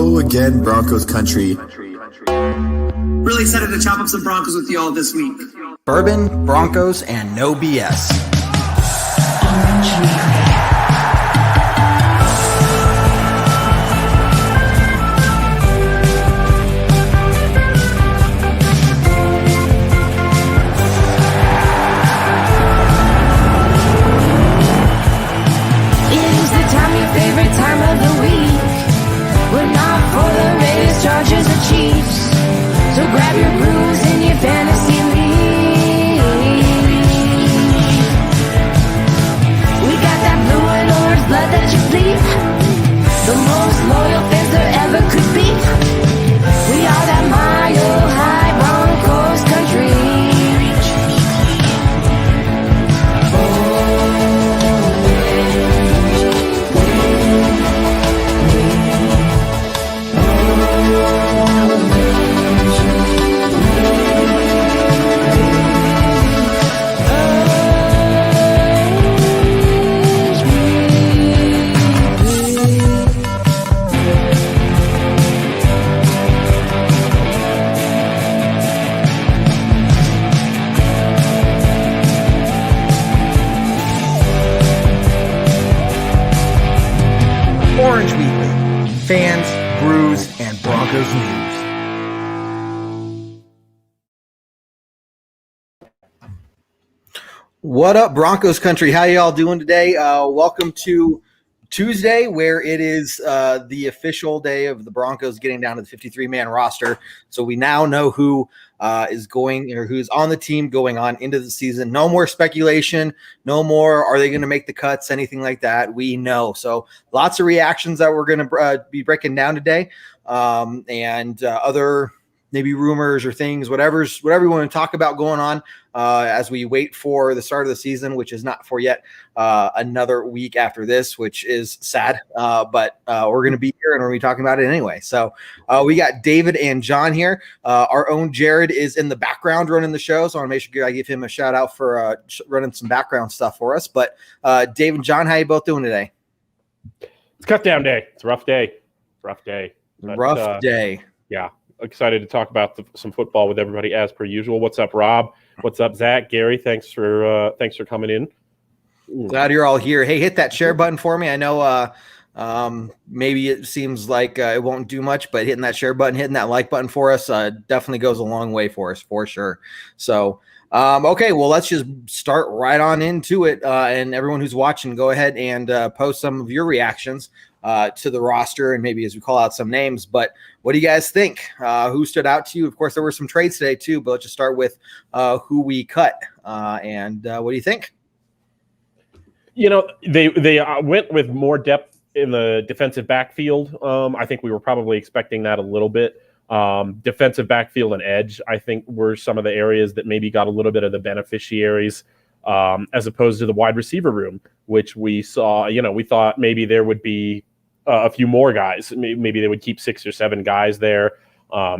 Hello again, Broncos country. Really excited to chop up some Broncos with you all this week. Bourbon, Broncos, and no BS. Favorite time of the week. We're not for the Raiders, Chargers, or Chiefs. So grab your brews in your fantasy league. We got that blue and orange blood that you bleed. The most loyal fans there ever could be. We are that mile high Broncos country. Orange Weekly, fans, brews, and Broncos news. What up, Broncos country? How y'all doing today? Welcome to Tuesday, where it is the official day of the Broncos getting down to the 53-man roster. So we now know who is going or who's on the team going on into the season. No more speculation. No more are they going to make the cuts, anything like that. We know. So lots of reactions that we're going to be breaking down today, and other maybe rumors or things, whatever you want to talk about going on as we wait for the start of the season, which is not for yet another week after this, which is sad. But we're going to be here and we're going to be talking about it anyway. So we got David and John here. Our own Jared is in the background running the show. So I want to make sure I give him a shout out for running some background stuff for us. But Dave and John, how you both doing today? It's cut down day. It's a rough day. But, rough day. Yeah. Excited to talk about some football with everybody as per usual. What's up, Rob? What's up, Zach? Gary, thanks for coming in. Glad you're all here. Hey, hit that share button for me. I know maybe it seems like it won't do much, but hitting that share button, hitting that like button for us definitely goes a long way for us, for sure. So, okay, well, let's just start right on into it. And everyone who's watching, go ahead and post some of your reactions to the roster, and maybe as we call out some names. But what do you guys think? Who stood out to you? Of course, there were some trades today too, but let's just start with who we cut. And what do you think? You know, they went with more depth in the defensive backfield. I think we were probably expecting that a little bit. Defensive backfield and edge, I think, were some of the areas that maybe got a little bit of the beneficiaries, as opposed to the wide receiver room, which we saw. You know, we thought maybe there would be a few more guys. Maybe they would keep 6 or 7 guys there.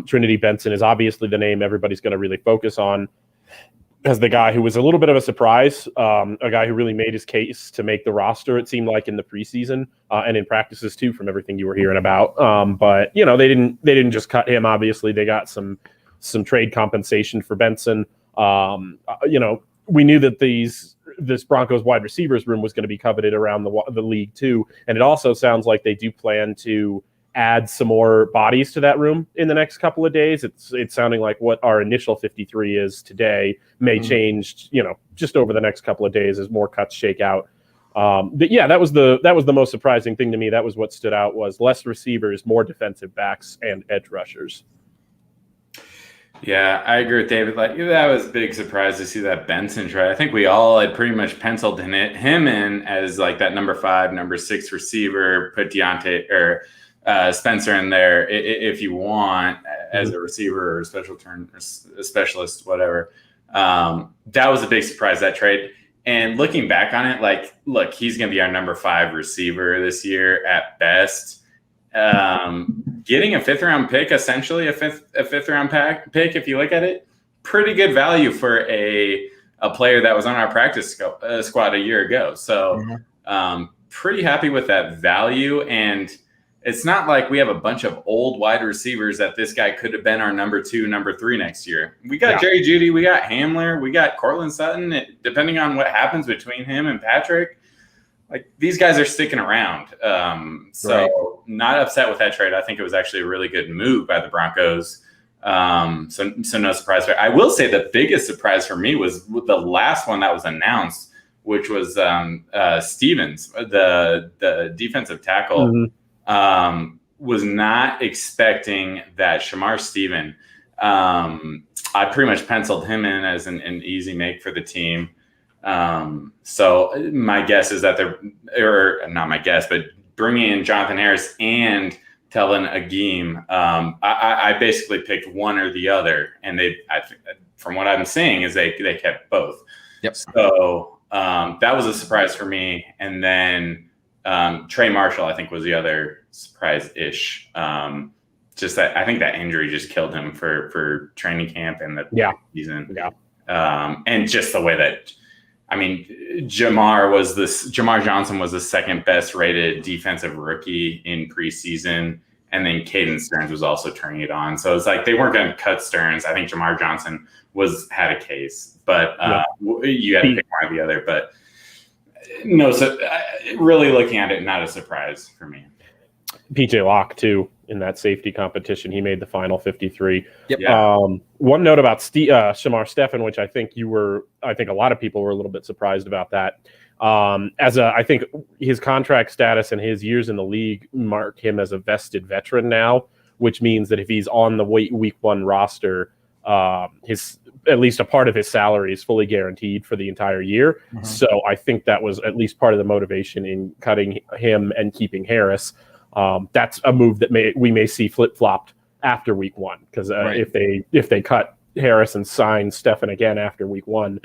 Trinity Benson is obviously the name everybody's going to really focus on as the guy who was a little bit of a surprise, a guy who really made his case to make the roster, it seemed like, in the preseason and in practices too, from everything you were hearing about. But you know, they didn't just cut him. Obviously, they got some trade compensation for Benson. You know, we knew that this Broncos wide receivers room was going to be coveted around the league too, and it also sounds like they do plan to add some more bodies to that room in the next couple of days. It's sounding like what our initial 53 is today may change, you know, just over the next couple of days as more cuts shake out. But yeah, that was the most surprising thing to me. That was what stood out, was less receivers, more defensive backs and edge rushers. Yeah, I agree with David. Like, that was a big surprise to see that Benson trade. I think we all had pretty much penciled him in as like that number 5, number 6 receiver. Put Deontay or Spencer in there if you want as a receiver or a specialist, whatever. That was a big surprise, that trade. And looking back on it, like, look, he's going to be our number 5 receiver this year at best. Getting a 5th round pick, essentially a fifth round pick, if you look at it, pretty good value for a player that was on our practice squad a year ago. So pretty happy with that value. And it's not like we have a bunch of old wide receivers that this guy could have been our number 2, number 3 next year. We got Jerry Jeudy, we got Hamler, we got Cortland Sutton. Depending on what happens between him and Patrick, like these guys are sticking around. Not upset with that trade. I think it was actually a really good move by the Broncos. So no surprise there. I will say the biggest surprise for me was the last one that was announced, which was Stevens, the defensive tackle. Was not expecting that Shamar Stephen. I pretty much penciled him in as an easy make for the team. So my guess is that not my guess, but bringing in Jonathan Harris and Telvin Agim, I basically picked one or the other, and from what I'm seeing, is they kept both. Yep. So that was a surprise for me, and then Trey Marshall, I think, was the other surprise-ish. Just that I think that injury just killed him for training camp and the season. Yeah. And just the way that, I mean, Jamar Johnson was the second best rated defensive rookie in preseason. And then Caden Stearns was also turning it on. So it's like they weren't going to cut Stearns. I think Jamar Johnson had a case, but you had to pick one or the other. But no, so really looking at it, not a surprise for me. PJ Locke, too, in that safety competition. He made the final 53. Yep. Yeah. One note about Shamar Stephen, which I think a lot of people were a little bit surprised about that. I think his contract status and his years in the league mark him as a vested veteran now, which means that if he's on the week 1 roster, at least a part of his salary is fully guaranteed for the entire year. Mm-hmm. So I think that was at least part of the motivation in cutting him and keeping Harris. That's a move that we may see flip-flopped after week 1, because if they cut Harris and sign Stephen again after week 1,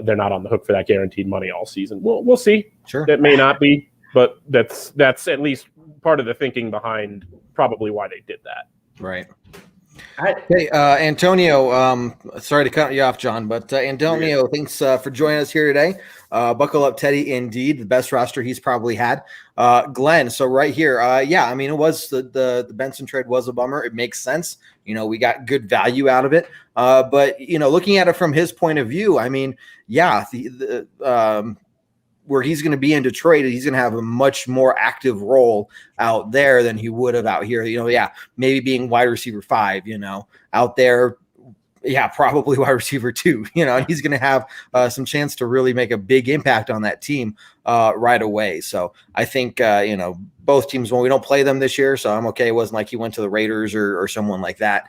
they're not on the hook for that guaranteed money all season. We'll see. Sure, that may not be, but that's at least part of the thinking behind probably why they did that. Right. Hey, Antonio, sorry to cut you off, John, but Antonio, thanks for joining us here today. Buckle up, Teddy. Indeed, the best roster he's probably had. Glenn, so right here, I mean, it was the Benson trade was a bummer. It makes sense. You know, we got good value out of it. But, you know, looking at it from his point of view, I mean, where he's going to be in Detroit, he's going to have a much more active role out there than he would have out here. You know, maybe being wide receiver 5, you know, out there, probably wide receiver 2, you know, and he's going to have some chance to really make a big impact on that team right away. So I think, you know, both teams, when we don't play them this year, so I'm okay. It wasn't like he went to the Raiders or someone like that.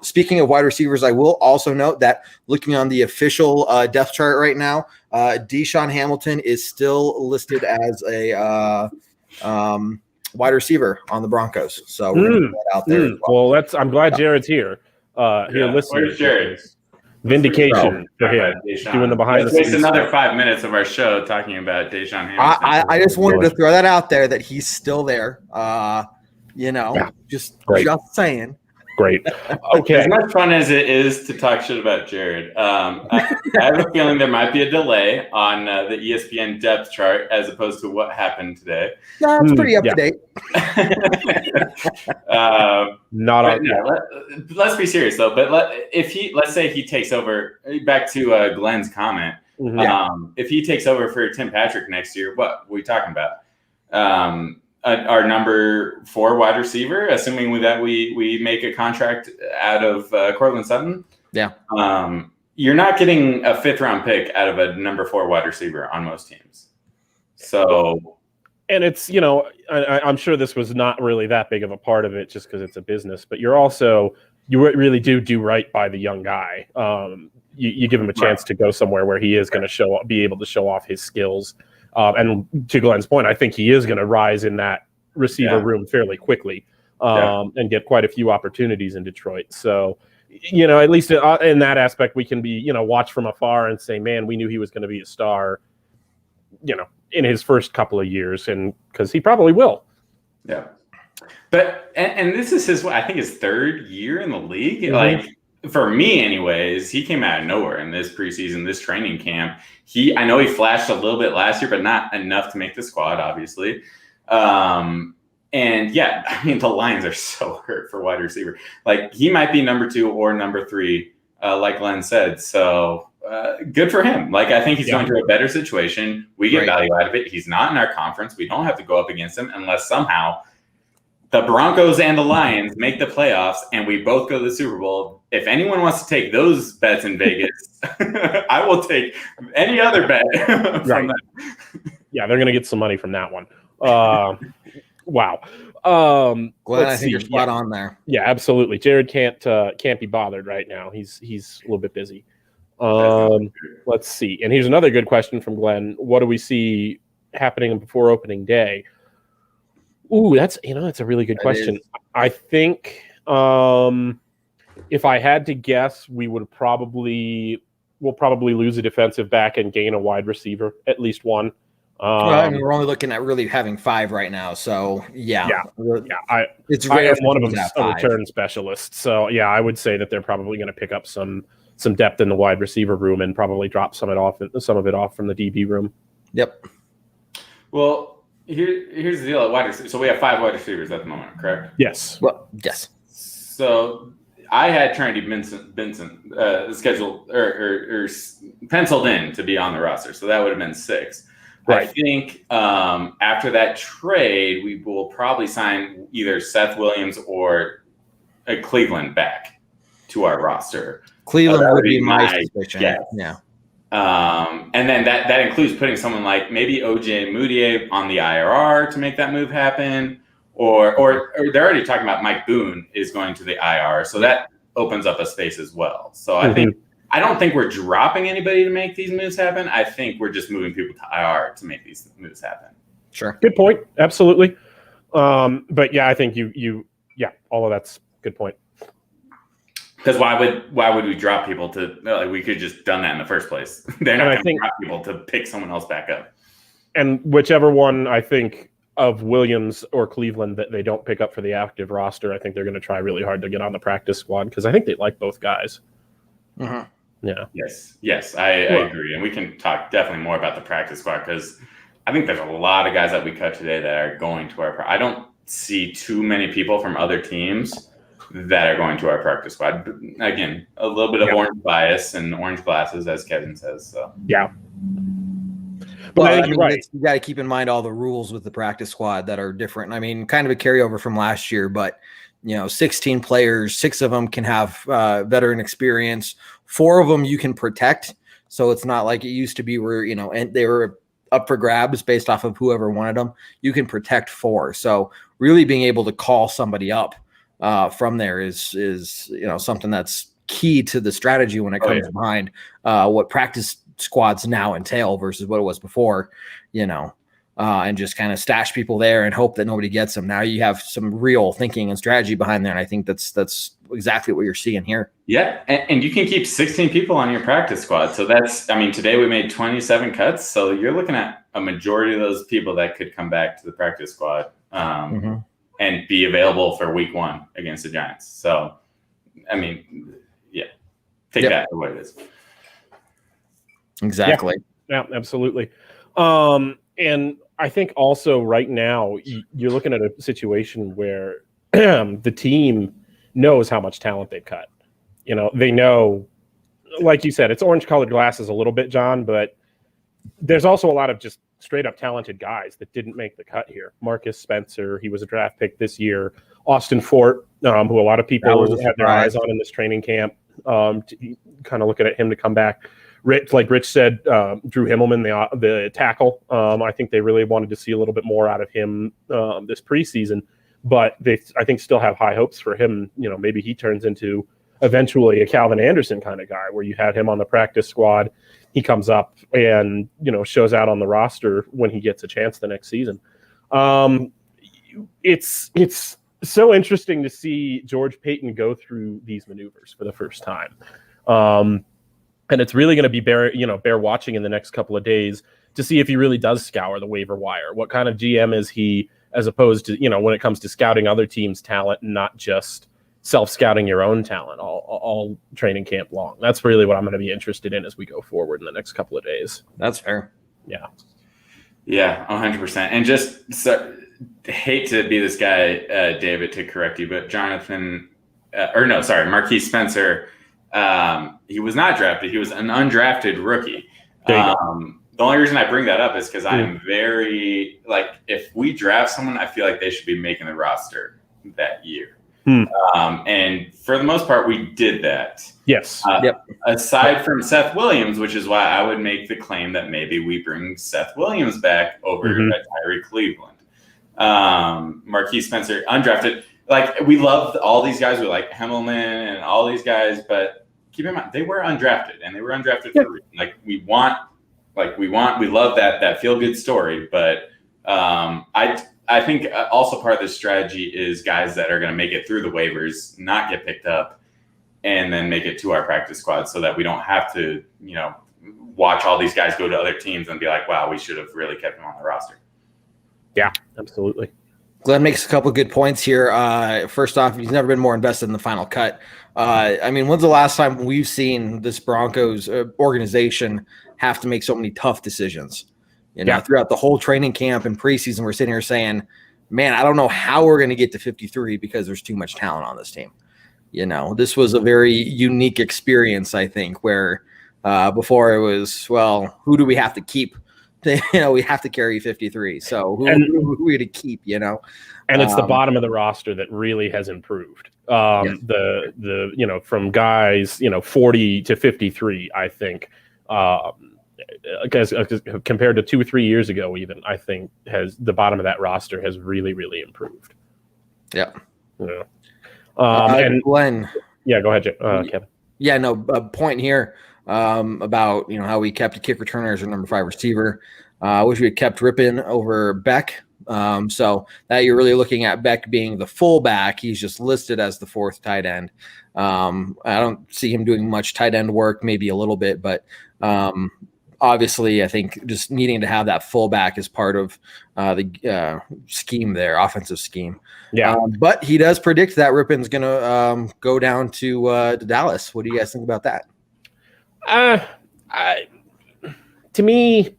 Speaking of wide receivers, I will also note that looking on the official depth chart right now, Deshaun Hamilton is still listed as a wide receiver on the Broncos. So we're gonna put that out there. Well, I'm glad Jared's here. Where's Jared? Vindication for him. Doing the behind the scenes. Waste another 5 minutes of our show talking about Deshaun Hamilton. I just wanted to throw that out there that he's still there. You know, just saying. Great. Okay. As much fun as it is to talk shit about Jared, I have a feeling there might be a delay on the ESPN depth chart as opposed to what happened today. No, it's pretty up to date. Let's be serious though. But let's say he takes over. Back to Glenn's comment. Mm-hmm. If he takes over for Tim Patrick next year, what are we talking about? Our number 4 wide receiver, assuming that we make a contract out of Cortland Sutton. Yeah. You're not getting a 5th round pick out of a number 4 wide receiver on most teams. So, and it's, you know, I'm sure this was not really that big of a part of it just because it's a business, but you really do right by the young guy. You give him a chance to go somewhere where he is going to be able to show off his skills. And to Glenn's point, I think he is going to rise in that receiver room fairly quickly and get quite a few opportunities in Detroit. So, you know, at least in that aspect, we can be, you know, watch from afar and say, man, we knew he was going to be a star, you know, in his first couple of years, and because he probably will. Yeah. But, and this is his 3rd year in the league. Mm-hmm. Like, for me anyways, he came out of nowhere in this preseason, this training camp. I know he flashed a little bit last year, but not enough to make the squad, obviously. And yeah, I mean, the Lions are so hurt for wide receiver. Like, he might be number 2 or number 3, like Glenn said. So good for him. Like, I think he's going to a better situation. We get value out of it. He's not in our conference. We don't have to go up against him unless somehow the Broncos and the Lions make the playoffs and we both go to the Super Bowl. If anyone wants to take those bets in Vegas, I will take any other bet from that. Yeah, they're going to get some money from that one. Wow. Glenn, I think you're spot on there. Yeah, absolutely. Jared can't be bothered right now. He's a little bit busy. Let's see. And here's another good question from Glenn. What do we see happening before opening day? Ooh, that's a really good question. I think if I had to guess, we'll probably lose a defensive back and gain a wide receiver, at least one. I mean, we're only looking at really having 5 right now, so I am one of them, a return specialist. So yeah, I would say that they're probably going to pick up some depth in the wide receiver room and probably drop some of it off from the DB room. Yep. Well, here's the deal at wide receiver. So we have 5 wide receivers at the moment, correct? Yes. Well, yes. So I had Trinity Benson scheduled or penciled in to be on the roster, so that would have been 6. Right. I think after that trade, we will probably sign either Seth Williams or a Cleveland back to our roster. Cleveland would be my suspicion. Yeah. And then that includes putting someone like maybe OJ Moutier on the IRR to make that move happen, or they're already talking about Mike Boone is going to the IR, so that opens up a space as well. So I don't think we're dropping anybody to make these moves happen. I think we're just moving people to IR to make these moves happen. Sure. Good point. Absolutely. But yeah, I think all of that's good point. Because why would we drop people to we could just done that in the first place? They're not going to drop people to pick someone else back up. And whichever one I think of Williams or Cleveland that they don't pick up for the active roster, I think they're going to try really hard to get on the practice squad because I think they like both guys. Mm-hmm. Yeah. Yes, I agree. And we can talk definitely more about the practice squad because I think there's a lot of guys that we cut today that are going to our – I don't see too many people from other teams that are going to our practice squad. But again, a little bit of orange bias and orange glasses, as Kevin says. So yeah. But I mean, you got to keep in mind all the rules with the practice squad that are different. I mean, kind of a carryover from last year, but 16 players, 6 of them can have veteran experience. 4 of them you can protect. So it's not like it used to be where, and they were up for grabs based off of whoever wanted them. You can protect 4. So really being able to call somebody up from there is something that's key to the strategy when it comes behind what practice squads now entail versus what it was before, and just kind of stash people there and hope that nobody gets them. Now you have some real thinking and strategy behind there. And I think that's exactly what you're seeing here. Yeah. And you can keep 16 people on your practice squad. So today we made 27 cuts. So you're looking at a majority of those people that could come back to the practice squad and be available for week 1 against the Giants. So, I mean, take that for what it is. Exactly. Yeah, absolutely. And I think also right now you're looking at a situation where the team knows how much talent they've cut. They know, like you said, it's orange-colored glasses a little bit, John, but there's also a lot of just straight-up talented guys that didn't make the cut here. Marcus Spencer, he was a draft pick this year. Austin Fort, who a lot of people had their eyes on in this training camp, kind of looking at him to come back. Like Rich said, Drew Himmelman, the tackle. I think they really wanted to see a little bit more out of him this preseason, but they, I think, still have high hopes for him. Maybe he turns into eventually a Calvin Anderson kind of guy, where you had him on the practice squad, he comes up and shows out on the roster when he gets a chance the next season. It's so interesting to see George Payton go through these maneuvers for the first time. And it's really going to be bear watching in the next couple of days to see if he really does scour the waiver wire. What kind of GM is he, as opposed to, when it comes to scouting other teams' talent and not just self-scouting your own talent all training camp long. That's really what I'm going to be interested in as we go forward in the next couple of days. That's fair. Yeah. Yeah, 100%. And just hate to be this guy, David, to correct you, but Marquise Spencer, he was not drafted. He was an undrafted rookie. The only reason I bring that up is because I'm very, if we draft someone, I feel like they should be making the roster that year. And for the most part, we did that. Yes. Aside from Seth Williams, which is why I would make the claim that maybe we bring Seth Williams back over Tyree Cleveland. Marquise Spencer, undrafted. We love all these guys. We like Himmelman and all these guys, but keep in mind, they were undrafted, and they were undrafted for a reason. We love that feel-good story, but I think also part of the strategy is guys that are going to make it through the waivers, not get picked up, and then make it to our practice squad so that we don't have to, watch all these guys go to other teams and be like, wow, we should have really kept him on the roster. Yeah, absolutely. Glenn makes a couple of good points here. First off, he's never been more invested in the final cut. When's the last time we've seen this Broncos organization have to make so many tough decisions? Throughout the whole training camp and preseason, we're sitting here saying, man, I don't know how we're going to get to 53 because there's too much talent on this team. This was a very unique experience, I think, where before it was, well, who do we have to keep? We have to carry 53. So who are we to keep, And it's the bottom of the roster that really has improved. The from guys, 40 to 53, I think, compared to 2 or 3 years ago, even, I think has the bottom of that roster has really, really improved. Yeah. And Glenn. Yeah, go ahead, Kevin. Yeah, no, point here about, how we kept a kick returner as our number 5 receiver. I wish we had kept Rippon over Beck. So that you're really looking at Beck being the fullback. He's just listed as the 4th tight end. I don't see him doing much tight end work, maybe a little bit, but obviously I think just needing to have that fullback is part of the scheme there, offensive scheme. Yeah. But he does predict that Rippon's going to go down to Dallas. What do you guys think about that? To me,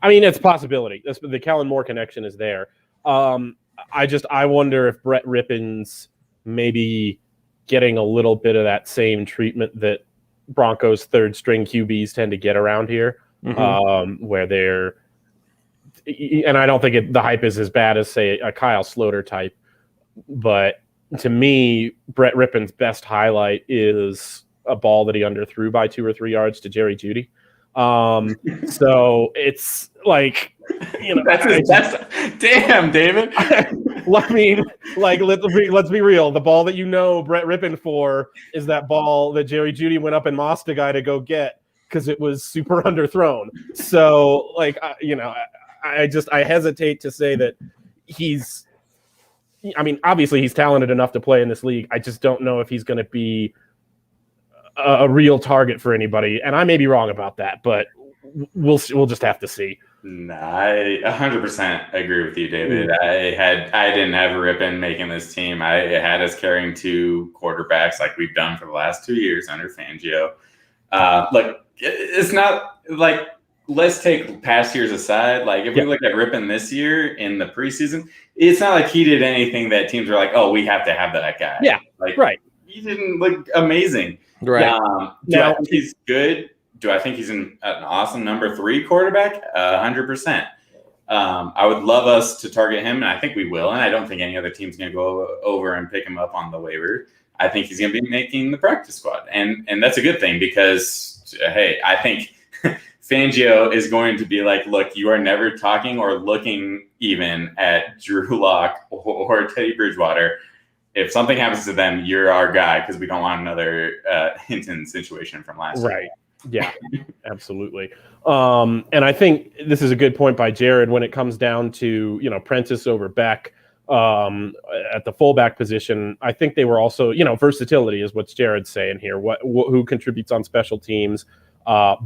it's a possibility. The Kellen Moore connection is there. I wonder if Brett Rippon's maybe getting a little bit of that same treatment that Broncos 3rd string QBs tend to get around here, where they're, and I don't think the hype is as bad as, say, a Kyle Sloter type, but to me, Brett Rippon's best highlight is a ball that he underthrew by 2 or 3 yards to Jerry Jeudy. So it's like, that's damn, David. Let's be real. The ball that Brett Rippon for is that ball that Jerry Jeudy went up and mossed a guy to go get because it was super underthrown. So I hesitate to say that he's. Obviously he's talented enough to play in this league. I just don't know if he's going to be a real target for anybody, and I may be wrong about that, but we'll just have to see. Nah, I 100% agree with you, David. I didn't have Rippon making this team. I had us carrying 2 quarterbacks like we've done for the last 2 years under Fangio. It's not like, let's take past years aside. If we look at Rippon this year in the preseason, it's not like he did anything that teams were like, oh, we have to have that guy. Yeah, right. He didn't look amazing. Right. Do I think he's good? Do I think he's an awesome number 3 quarterback? 100%. I would love us to target him, and I think we will. And I don't think any other team's going to go over and pick him up on the waiver. I think he's going to be making the practice squad, and that's a good thing because, hey, I think Fangio is going to be like, look, you are never talking or looking even at Drew Lock or Teddy Bridgewater. If something happens to them, you're our guy because we don't want another Hinton situation from last year. Right. Yeah, absolutely. And I think this is a good point by Jared when it comes down to, Prentice over Beck at the fullback position. I think they were also, versatility is what Jared's saying here. Who contributes on special teams?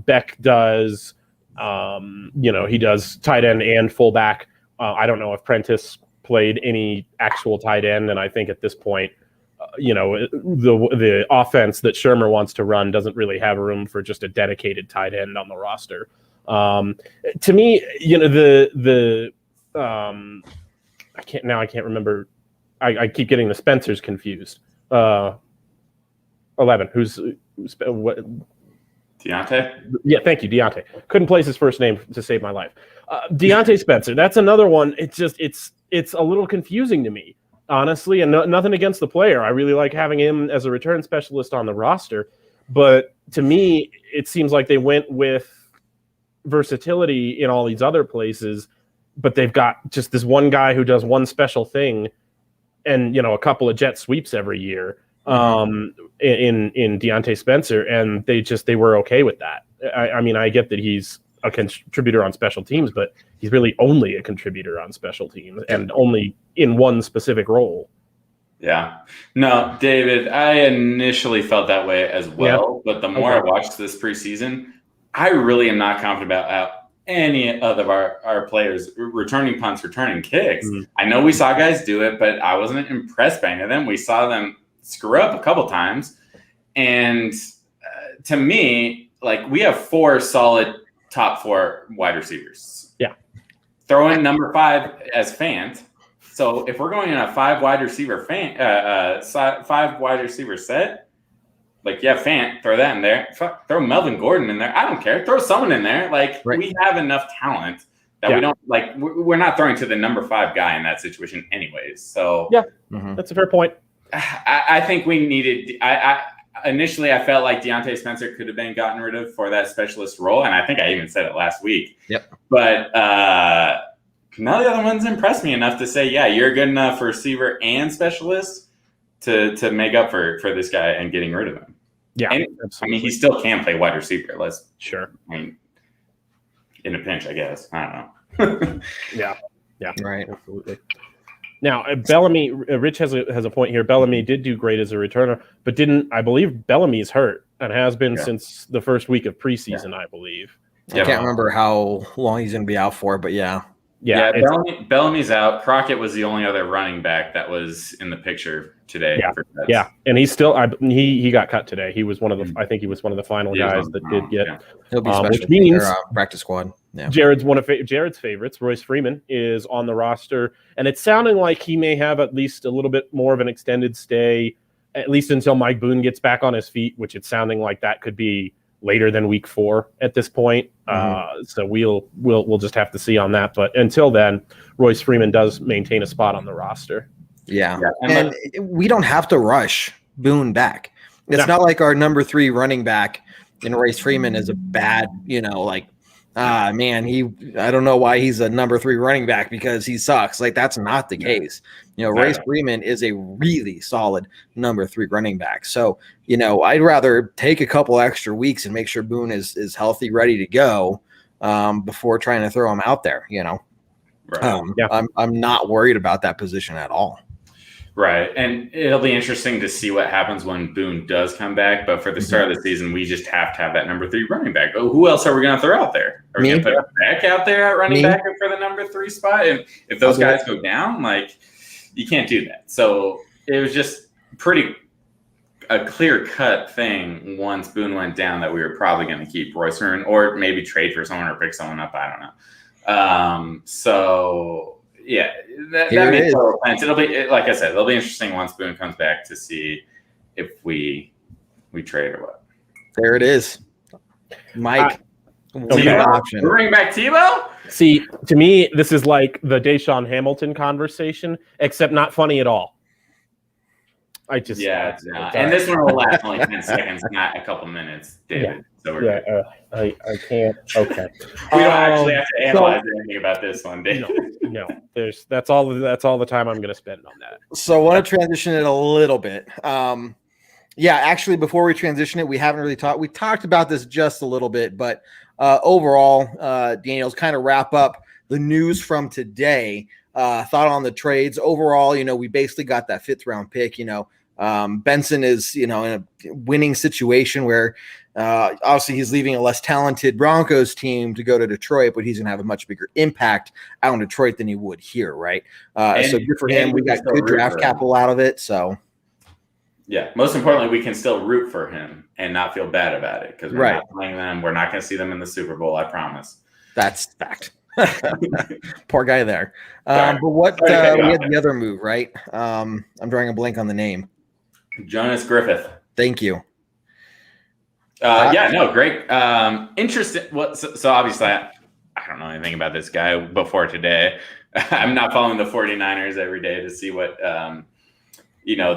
Beck does, he does tight end and fullback. I don't know if Prentice played any actual tight end, and I think at this point, the offense that Shermer wants to run doesn't really have room for just a dedicated tight end on the roster. To me, I can't remember. I keep getting the Spencers confused. 11. Who's what? Deontay? Yeah, thank you, Deontay. Couldn't place his first name to save my life. Deontay Spencer. That's another one. It's a little confusing to me, honestly, and nothing against the player. I really like having him as a return specialist on the roster, but to me, it seems like they went with versatility in all these other places, but they've got just this one guy who does one special thing, and a couple of jet sweeps every year. In Deontay Spencer, and they were okay with that. I mean, I get that he's a contributor on special teams, but he's really only a contributor on special teams and only in one specific role. Yeah. No, David, I initially felt that way as well, but the more I watched this preseason, I really am not confident about any of our players returning punts, returning kicks. Mm-hmm. I know we saw guys do it, but I wasn't impressed by any of them. We saw them screw up a couple times. And to me, like, we have 4 solid top 4 wide receivers. Yeah. Throw in number 5 as Fant. So if we're going in a 5 wide receiver 5 wide receiver set, like, Fant, throw that in there. Throw Melvin Gordon in there. I don't care. Throw someone in there. Like, we have enough talent that we don't, like, we're not throwing to the number 5 guy in that situation anyways. So that's a fair point. I think we needed. Initially I felt like Deontay Spencer could have been gotten rid of for that specialist role, and I think I even said it last week. Yep. But none of the other ones impressed me enough to say, yeah, you're good enough for receiver and specialist to make up for this guy and getting rid of him. Yeah, and, I mean, he still can play wide receiver. Sure. I mean, in a pinch, I guess. I don't know. Yeah. Right. Absolutely. Now, Bellamy, Rich has a point here. Bellamy did do great as a returner, but I believe Bellamy's hurt and has been since the first week of preseason, I believe. I can't remember how long he's going to be out for, but yeah. Bellamy's out. Crockett was the only other running back that was in the picture today. Yeah, and he's still he got cut today. He was one of the I think he was one of the final guys that did get. Yeah. He'll be special which means practice squad. Yeah. Jared's one of Jared's favorites. Royce Freeman is on the roster, and it's sounding like he may have at least a little bit more of an extended stay, at least until Mike Boone gets back on his feet, which it's sounding like that could be later than week 4 at this point. So we'll just have to see on that. But until then, Royce Freeman does maintain a spot on the roster. Yeah. And we don't have to rush Boone back. It's not like our number 3 running back in Royce Freeman is a bad, I don't know why he's a number 3 running back because he sucks. Like, that's not the case. Royce Freeman is a really solid number 3 running back. So, I'd rather take a couple extra weeks and make sure Boone is healthy, ready to go before trying to throw him out there, Right. I'm not worried about that position at all. Right. And it'll be interesting to see what happens when Boone does come back. But for the start of the season, we just have to have that number 3 running back. Oh, who else are we going to throw out there? Are we going to put Beck out there at running back for the number 3 spot? And if those guys go down, you can't do that. So it was just a clear-cut thing once Boone went down that we were probably going to keep Royce Freeman or maybe trade for someone or pick someone up. I don't know. That makes total sense. It'll be, like I said, it'll be interesting once Boone comes back to see if we trade or what. There it is. Mike. Tebow? We're bringing back Tebow? See, to me, this is like the Deshaun Hamilton conversation, except not funny at all. It's not. And this one will last only 10 seconds, not a couple minutes, David. So I can't. Okay. We don't actually have to analyze anything about this one, David. No. That's all the time I'm going to spend on that. So I want to transition it a little bit. Actually, before we transition it, we haven't really talked. We talked about this just a little bit, but overall, Daniel's kind of wrap up the news from today. Thought on the trades. Overall, we basically got that 5th round pick. Benson is, in a winning situation where obviously he's leaving a less talented Broncos team to go to Detroit, but he's going to have a much bigger impact out in Detroit than he would here, right? So good for him. We got good draft capital out of it. So, yeah, most importantly, we can still root for him and not feel bad about it because we're not playing them. We're not going to see them in the Super Bowl. I promise. That's fact. Poor guy there. Sorry. But what Sorry to cut you we off had the other move, right? I'm drawing a blank on the name. Jonas Griffith. Thank you. Yeah, no, great. Interesting. Well, so obviously, I don't know anything about this guy before today. I'm not following the 49ers every day to see what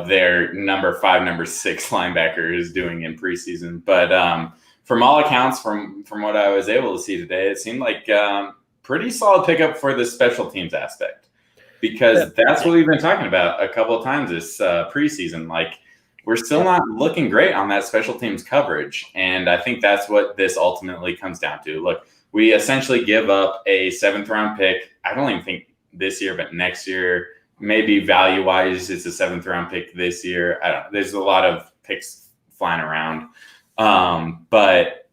their number 5, number 6 linebacker is doing in preseason. But from all accounts, from what I was able to see today, it seemed like pretty solid pickup for the special teams aspect, because that's what we've been talking about a couple of times this preseason. Like, we're still not looking great on that special teams coverage, and I think that's what this ultimately comes down to. Look, we essentially give up a 7th round pick. I don't even think this year, but next year. Maybe value-wise, it's a 7th round pick this year. I don't know. There's a lot of picks flying around. But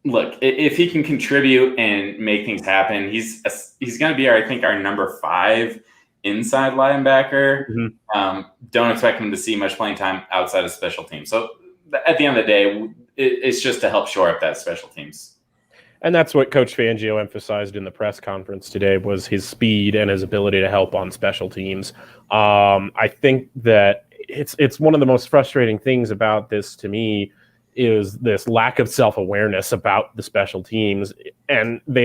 look, if he can contribute and make things happen, he's going to be, I think, our number 5 inside linebacker. Mm-hmm. Don't expect him to see much playing time outside of special teams. So at the end of the day, it's just to help shore up that special teams. And that's what Coach Fangio emphasized in the press conference today, was his speed and his ability to help on special teams. I think that it's one of the most frustrating things about this to me is this lack of self-awareness about the special teams. And they,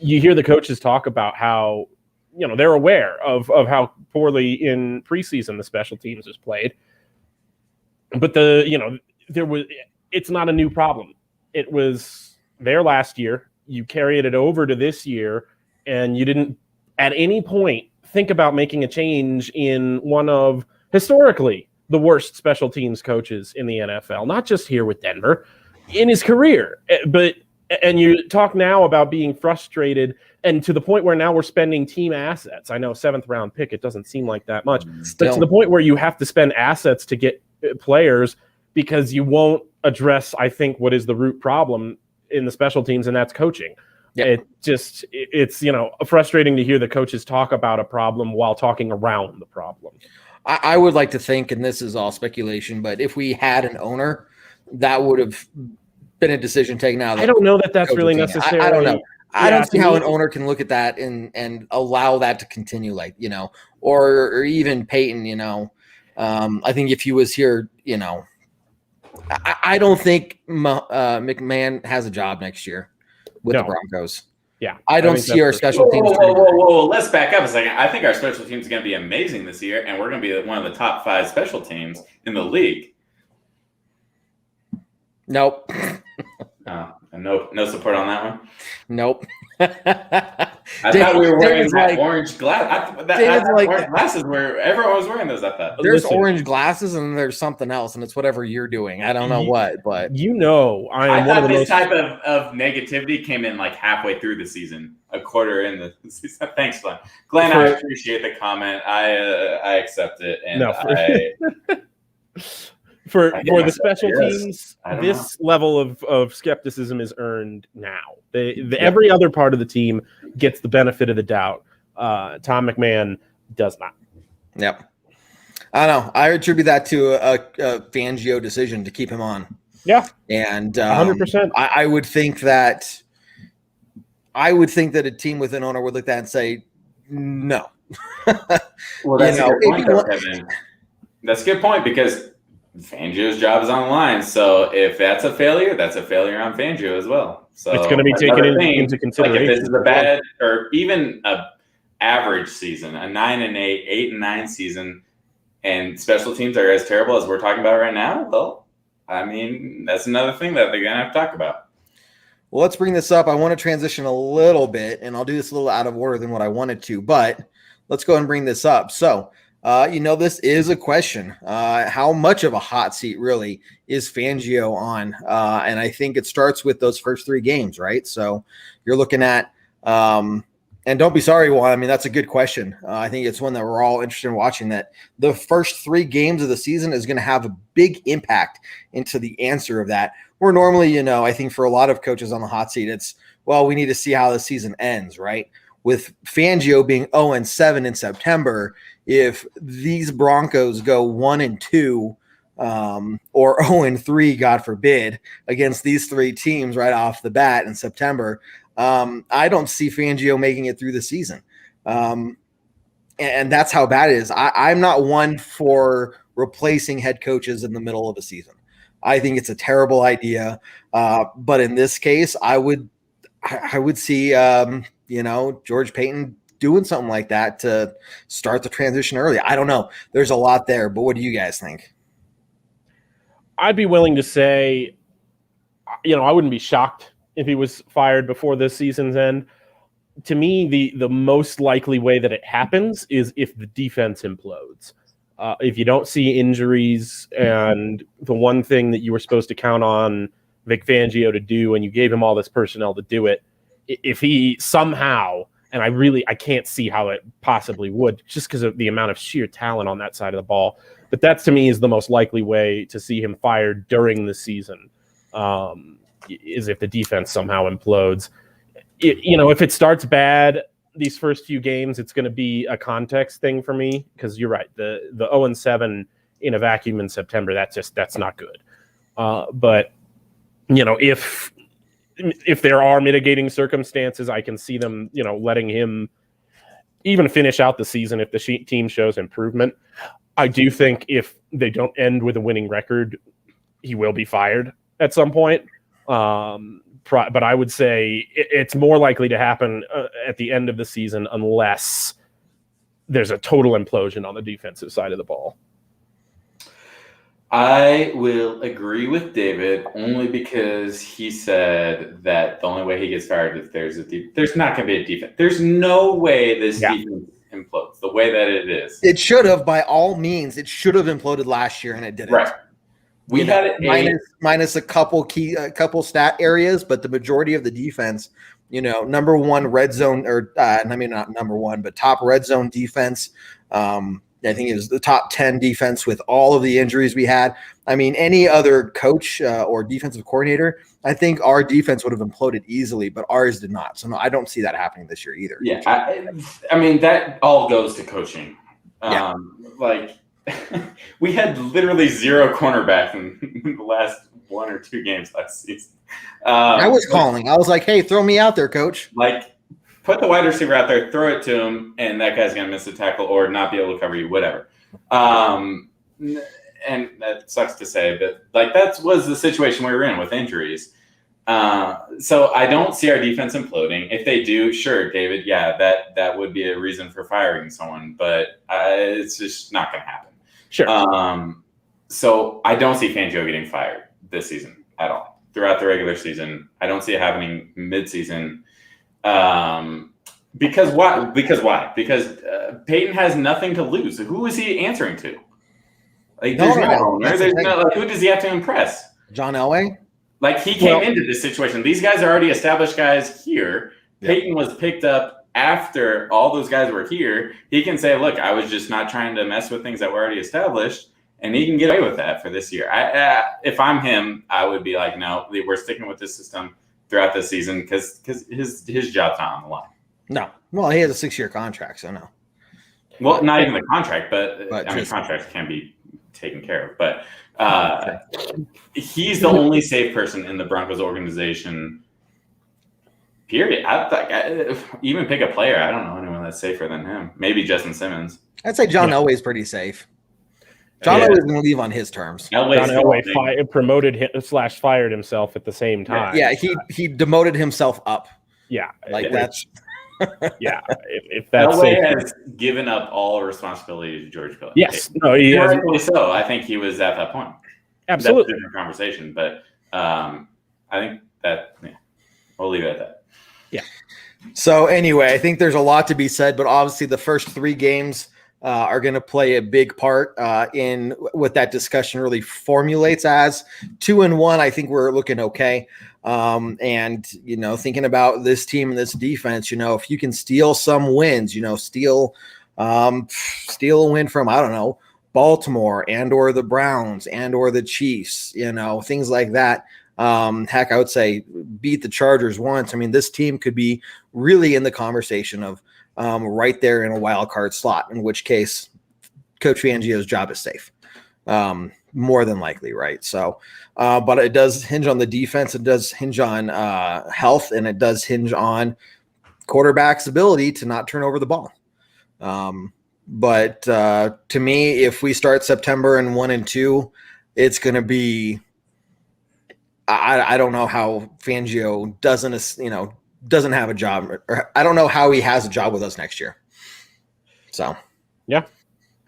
you hear the coaches talk about how, they're aware of how poorly in preseason the special teams is played. But it's not a new problem. It was there last year. You carried it over to this year, and you didn't at any point think about making a change in one of historically the worst special teams coaches in the NFL, not just here with Denver, in his career. And you talk now about being frustrated, and to the point where now we're spending team assets. I know 7th round pick, it doesn't seem like that much, but to the point where you have to spend assets to get players because you won't address, I think, what is the root problem in the special teams, and that's coaching. Yep. It's frustrating to hear the coaches talk about a problem while talking around the problem. I would like to think, and this is all speculation, but if we had an owner, that would have been a decision taken out. I don't know that that's really necessary. I don't know. I don't see how an owner can look at that and allow that to continue, or even Peyton. I think if he was here, I don't think McMahon has a job next year with the Broncos. Yeah, I don't see our special teams. Whoa! Let's back up a second. I think our special teams is going to be amazing this year, and we're going to be one of the top 5 special teams in the league. Nope. No support on that one. Nope. I thought we were wearing orange glasses. Orange glasses where everyone was wearing those. I thought there's orange glasses and there's something else, and it's whatever you're doing. I don't know what, but I thought this type of negativity came in halfway through the season, a quarter in the season. Thanks, Glenn. Glenn, I appreciate the comment. I accept it, and For the special teams, this level of skepticism is earned now. Every other part of the team gets the benefit of the doubt. Tom McMahon does not. Yep. I don't know. I attribute that to a Fangio decision to keep him on. Yeah. And 100%. I would think that a team with an owner would look at that and say, no. Well, that's a good point, though, Kevin. That's a good point, because Fangio's job is on the line. So if that's a failure on Fangio as well. So it's going to be taken into consideration. If this is a bad or even a average season, a 9-8, 8-9 season, and special teams are as terrible as we're talking about right now, well, I mean, that's another thing that they're going to have to talk about. Well, let's bring this up. I want to transition a little bit, and I'll do this a little out of order than what I wanted to, but let's go and bring this up. So, this is a question. How much of a hot seat really is Fangio on? And I think it starts with those first 3 games, right? So you're looking at, and don't be sorry, Juan. I mean, that's a good question. I think it's one that we're all interested in watching, that the first 3 games of the season is going to have a big impact into the answer of that. Where normally, I think for a lot of coaches on the hot seat, it's, well, we need to see how the season ends, right? With Fangio being 0-7 in September, if these Broncos go 1-2 or 0-3, God forbid, against these 3 teams right off the bat in September, I don't see Fangio making it through the season. And that's how bad it is. I'm not one for replacing head coaches in the middle of a season. I think it's a terrible idea. But in this case, I would see, George Payton doing something like that to start the transition early. I don't know. There's a lot there, but what do you guys think? I'd be willing to say, I wouldn't be shocked if he was fired before this season's end. To me, the most likely way that it happens is if the defense implodes. If you don't see injuries, and the one thing that you were supposed to count on Vic Fangio to do, and you gave him all this personnel to do it, if he somehow, and I can't see how it possibly would, just because of the amount of sheer talent on that side of the ball. But that, to me, is the most likely way to see him fired during the season, is if the defense somehow implodes. If it starts bad these first few games, it's going to be a context thing for me, because you're right. The 0-7 in a vacuum in September, that's not good. But if there are mitigating circumstances, I can see them, letting him even finish out the season if the team shows improvement. I do think if they don't end with a winning record, he will be fired at some point. But I would say it's more likely to happen at the end of the season unless there's a total implosion on the defensive side of the ball. I will agree with David only because he said that the only way he gets fired is there's not going to be a defense. There's no way this defense implodes the way that it is. It should have, by all means. It should have imploded last year, and it didn't. Right. We had it minus a couple stat areas, but the majority of the defense, number one red zone, or not number one, but top red zone defense. I think it was the top 10 defense with all of the injuries we had. I mean, any other coach or defensive coordinator, I think our defense would have imploded easily, but ours did not. So no, I don't see that happening this year either. Yeah, I mean, that all goes to coaching. Yeah. We had literally zero cornerback in the last one or two games last season. I was calling. I was like, hey, throw me out there, coach. Put the wide receiver out there, throw it to him, and that guy's going to miss a tackle or not be able to cover you, whatever. And that sucks to say, but that was the situation we were in with injuries. So I don't see our defense imploding. If they do, sure, David, yeah, that would be a reason for firing someone, but it's just not going to happen. Sure. So I don't see Fangio getting fired this season at all. Throughout the regular season, I don't see it happening mid-season. Because why? Because Peyton has nothing to lose. Who is he answering to? There's no owner. Who does he have to impress? John Elway? He came into this situation. These guys are already established guys here. Yep. Peyton was picked up after all those guys were here. He can say, look, I was just not trying to mess with things that were already established, and he can get away with that for this year. If I'm him, I would be like, no, we're sticking with this system throughout the season because his job's not on the line. No. Well, he has a 6-year contract, so no. Well, not even the contract, but contracts can be taken care of. But he's the only safe person in the Broncos organization, period. Even pick a player. I don't know anyone that's safer than him. Maybe Justin Simmons. I'd say John Elway's pretty safe. John Elway's going to leave on his terms. John Elway promoted him / fired himself at the same time. Yeah, he demoted himself up. Yeah, that's. Yeah, if that's Elway has given up all responsibility to George Payton. Yes, no, he has. So I think he was at that point. Absolutely, that's a different conversation, but I think that we'll leave it at that. Yeah. So anyway, I think there's a lot to be said, but obviously the first 3 games are going to play a big part in what that discussion really formulates as. 2-1, I think we're looking okay. And, thinking about this team and this defense, if you can steal some wins, steal a win from, I don't know, Baltimore and or the Browns and or the Chiefs, things like that. Heck, I would say beat the Chargers once. I mean, this team could be really in the conversation of right there in a wild card slot, in which case Coach Fangio's job is safe. But more than likely, right? So, but it does hinge on the defense. It does hinge on health, and it does hinge on quarterback's ability to not turn over the ball. But to me, if we start September in 1-2, it's going to be. I don't know how Fangio doesn't have a job, or I don't know how he has a job with us next year. So, yeah,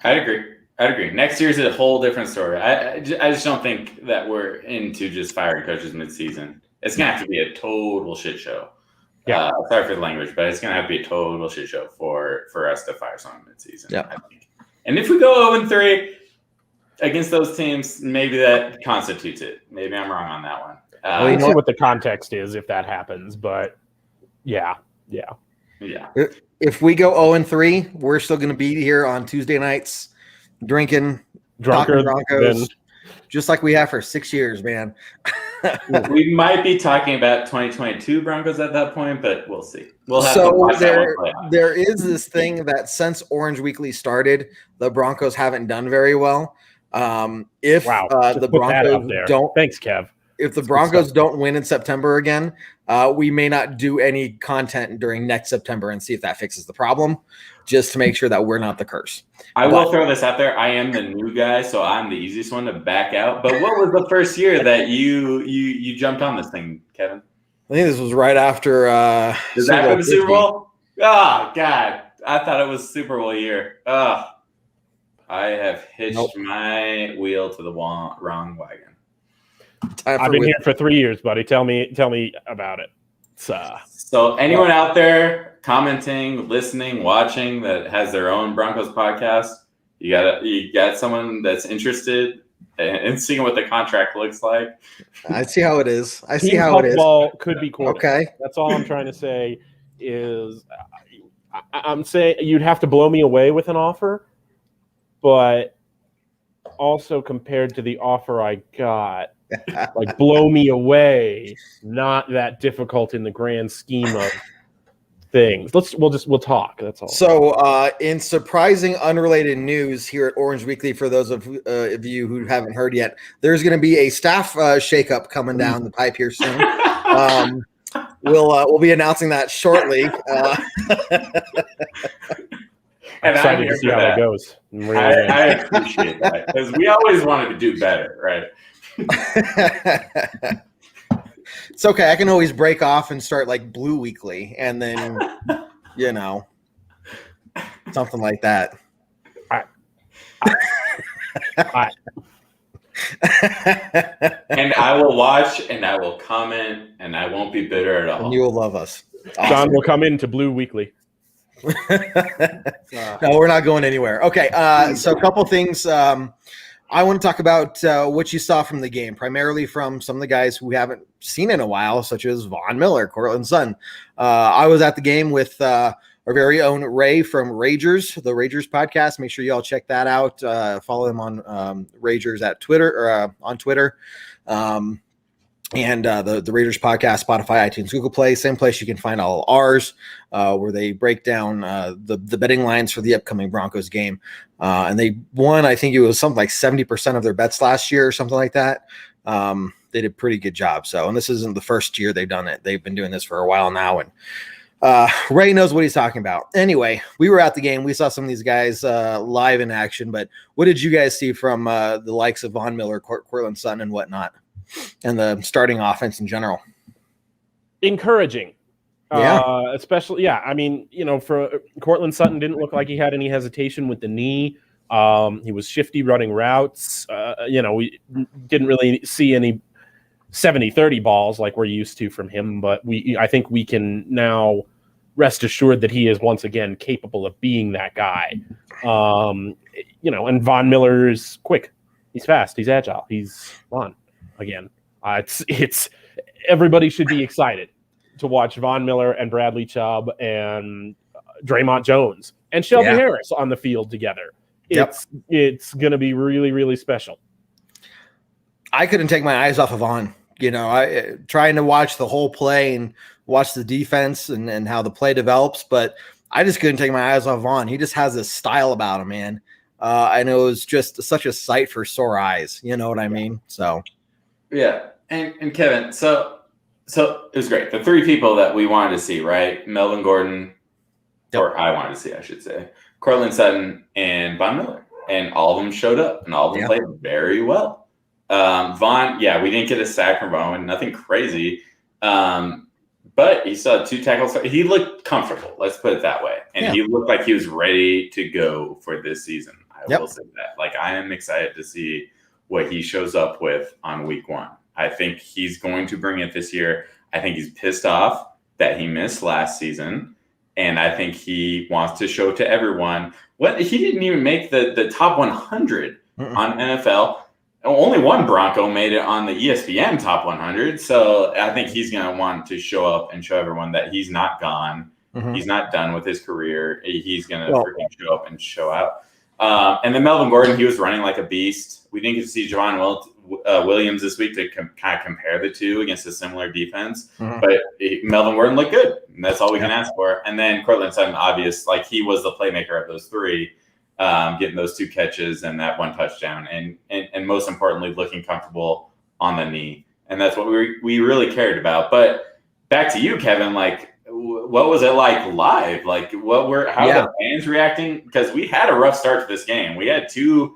I'd agree. Next year's a whole different story. I just don't think that we're into just firing coaches mid-season. It's gonna have to be a total shit show. Yeah, sorry for the language, but it's gonna have to be a total shit show for us to fire someone mid-season. Yeah, I think. And if we go 0-3 against those teams, maybe that constitutes it. Maybe I'm wrong on that one. Well, you see what the context is if that happens, but yeah. If we go 0-3, we're still going to be here on Tuesday nights, drinking, talking Broncos, just like we have for 6 years, man. We might be talking about 2022 Broncos at that point, but we'll see. We'll have so to watch that one play out. There is this thing that since Orange Weekly started, the Broncos haven't done very well. If the Broncos don't, thanks, Kev. If the Broncos don't win in September again, we may not do any content during next September and see if that fixes the problem, just to make sure that we're not the curse. I will throw this out there. I am the new guy, so I'm the easiest one to back out. But what was the first year that you jumped on this thing, Kevin? I think this was right after Is that for the Super Bowl? Oh, God. I thought it was Super Bowl year. Oh, I have hitched my wheel to the wrong wagon. I've been here for 3 years, buddy. Tell me about it. So anyone out there commenting, listening, watching that has their own Broncos podcast, you got someone that's interested in seeing what the contract looks like. I see how it is. Football could be quarterback. Okay. That's all I'm trying to say is I'm saying you'd have to blow me away with an offer, but also compared to the offer I got, like blow me away, not that difficult in the grand scheme of things. We'll talk. That's all. So, in surprising, unrelated news here at Orange Weekly, for those of you who haven't heard yet, there's going to be a staff shakeup coming down the pipe here soon. We'll be announcing that shortly. I'm excited to see how it goes. I appreciate that because we always wanted to do better, right? It's okay. I can always break off and start like Blue Weekly, and then something like that. And I will watch, and I will comment, and I won't be bitter at all. And you will love us. Awesome. John will come into Blue Weekly. No, we're not going anywhere. Okay, so a couple things. I want to talk about what you saw from the game, primarily from some of the guys who we haven't seen in a while, such as Von Miller, Cortland's son. I was at the game with our very own Ray from Ragers, the Ragers podcast. Make sure you all check that out. Follow him on Ragers at Twitter or on Twitter. And the Raiders podcast, Spotify, iTunes, Google Play, same place you can find all ours, where they break down the betting lines for the upcoming Broncos game. And they won, I think it was something like 70% of their bets last year or something like that. They did a pretty good job. So, and this isn't the first year they've done it. They've been doing this for a while now. And Ray knows what he's talking about. Anyway, we were at the game. We saw some of these guys live in action. But what did you guys see from the likes of Von Miller, Cortland Sutton, and whatnot? And the starting offense in general? Encouraging. Yeah. Especially, I mean, for Cortland Sutton didn't look like he had any hesitation with the knee. He was shifty running routes. We didn't really see any 70-30 balls like we're used to from him, but I think we can now rest assured that he is once again capable of being that guy. And Von Miller is quick. He's fast. He's agile. He's fun. Again, it's everybody should be excited to watch Von Miller and Bradley Chubb and Draymond Jones and Shelby Harris on the field together. It's going to be really, really special. I couldn't take my eyes off of Von. I trying to watch the whole play and watch the defense and how the play develops, but I just couldn't take my eyes off Von. He just has this style about him, man. I know it was just such a sight for sore eyes. You know what I mean? So, yeah. And Kevin, so it was great. The three people that we wanted to see, right? Melvin Gordon, or I wanted to see, I should say, Cortland Sutton and Von Miller. And all of them showed up, and all of them played very well. Von, we didn't get a sack from Von, nothing crazy. But he still had 2 tackles. He looked comfortable, let's put it that way. And he looked like he was ready to go for this season. I will say that. Like, I am excited to see what he shows up with on week 1. I think he's going to bring it this year. I think he's pissed off that he missed last season. And I think he wants to show to everyone he didn't even make the top 100 on NFL. Only one Bronco made it on the ESPN top 100. So I think he's going to want to show up and show everyone that he's not gone. He's not done with his career. He's going to freaking show up and show out. And then Melvin Gordon, he was running like a beast. We didn't get to see Javon Williams this week to kind of compare the two against a similar defense. But Melvin Gordon looked good. And that's all we can ask for. And then Cortland Sutton, obvious, like he was the playmaker of those 3, getting those 2 catches and that 1 touchdown. And most importantly, looking comfortable on the knee. And that's what we really cared about. But back to you, Kevin, like, what was it like live? Like, how were the fans reacting? Because we had a rough start to this game. We had two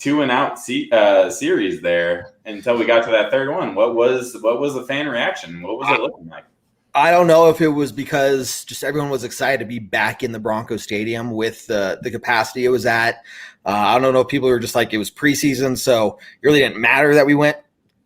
and out series there until we got to that third one. What was the fan reaction? What was it looking like? I don't know if it was because just everyone was excited to be back in the Broncos Stadium with the capacity it was at. I don't know if people were just like, it was preseason, so it really didn't matter that we went,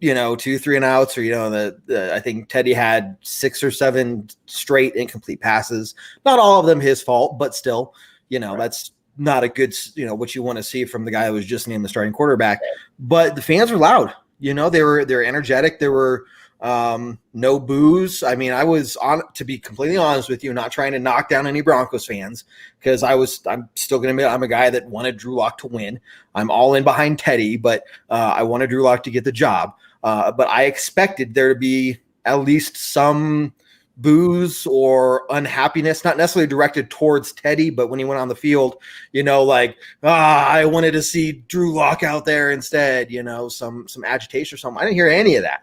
2, 3 and outs, or, I think Teddy had 6 or 7 straight incomplete passes. Not all of them his fault, but still, that's not a good, what you want to see from the guy that was just named the starting quarterback. But the fans were loud. They were energetic. There were no boos. I mean, I was to be completely honest with you, not trying to knock down any Broncos fans, because I'm still going to admit I'm a guy that wanted Drew Lock to win. I'm all in behind Teddy, but I wanted Drew Lock to get the job. But I expected there to be at least some boos or unhappiness, not necessarily directed towards Teddy, but when he went on the field, I wanted to see Drew Lock out there instead, some agitation or something. I didn't hear any of that.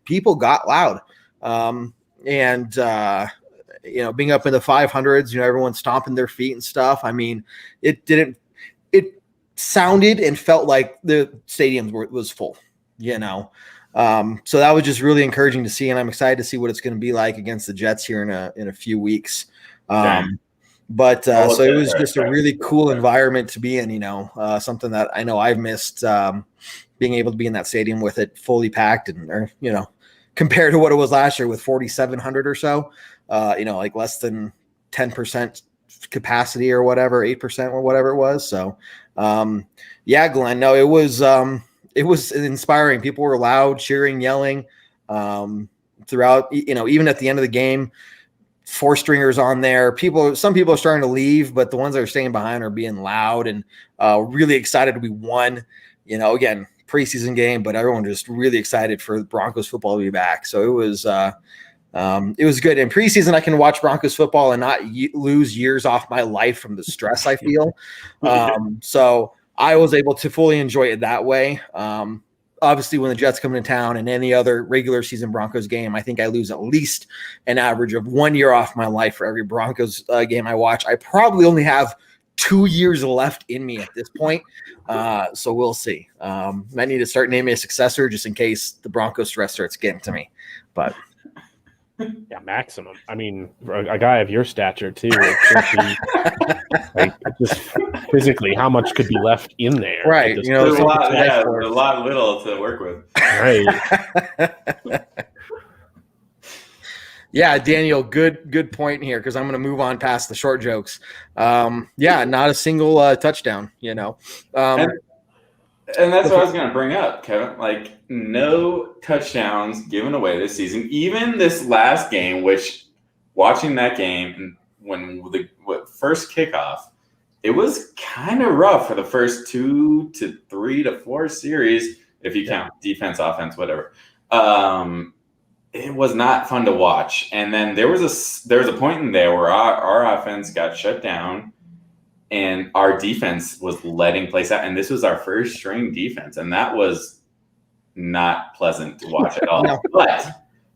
People got loud. Being up in the 500s, everyone stomping their feet and stuff. I mean, it sounded and felt like the stadium was full, so that was just really encouraging to see. And I'm excited to see what it's going to be like against the Jets here in a few weeks. So it was just a really cool environment to be in, something that I know I've missed, being able to be in that stadium with it fully packed compared to what it was last year with 4,700 or so, like less than 10% capacity or whatever, 8% or whatever it was. So, Glenn, no, it was inspiring. People were loud, cheering, yelling, throughout, even at the end of the game. 4 stringers on there. Some people are starting to leave, but the ones that are staying behind are being loud and really excited we won. Again, preseason game, but everyone just really excited for Broncos football to be back. So it was good. In preseason, I can watch Broncos football and not lose years off my life from the stress I feel. So I was able to fully enjoy it that way. Obviously, when the Jets come into town and any other regular season Broncos game, I think I lose at least an average of 1 year off my life for every Broncos game I watch. I probably only have 2 years left in me at this point. So we'll see. I need to start naming a successor just in case the Broncos stress starts getting to me. But yeah, maximum. I mean, a guy of your stature too. Just physically, how much could be left in there? Right. There's a lot little to work with. Right. Yeah, Daniel, good point here, because I'm going to move on past the short jokes. Not a single touchdown, And that's what I was going to bring up, Kevin. Like, no touchdowns given away this season. Even this last game, which watching that game when the first kickoff, it was kind of rough for the first 2 to 3 to 4 series, if you count defense, offense, whatever. It was not fun to watch. And then there was a point in there where our offense got shut down. and our defense was letting plays out. And this was our first string defense, and that was not pleasant to watch at all. No. But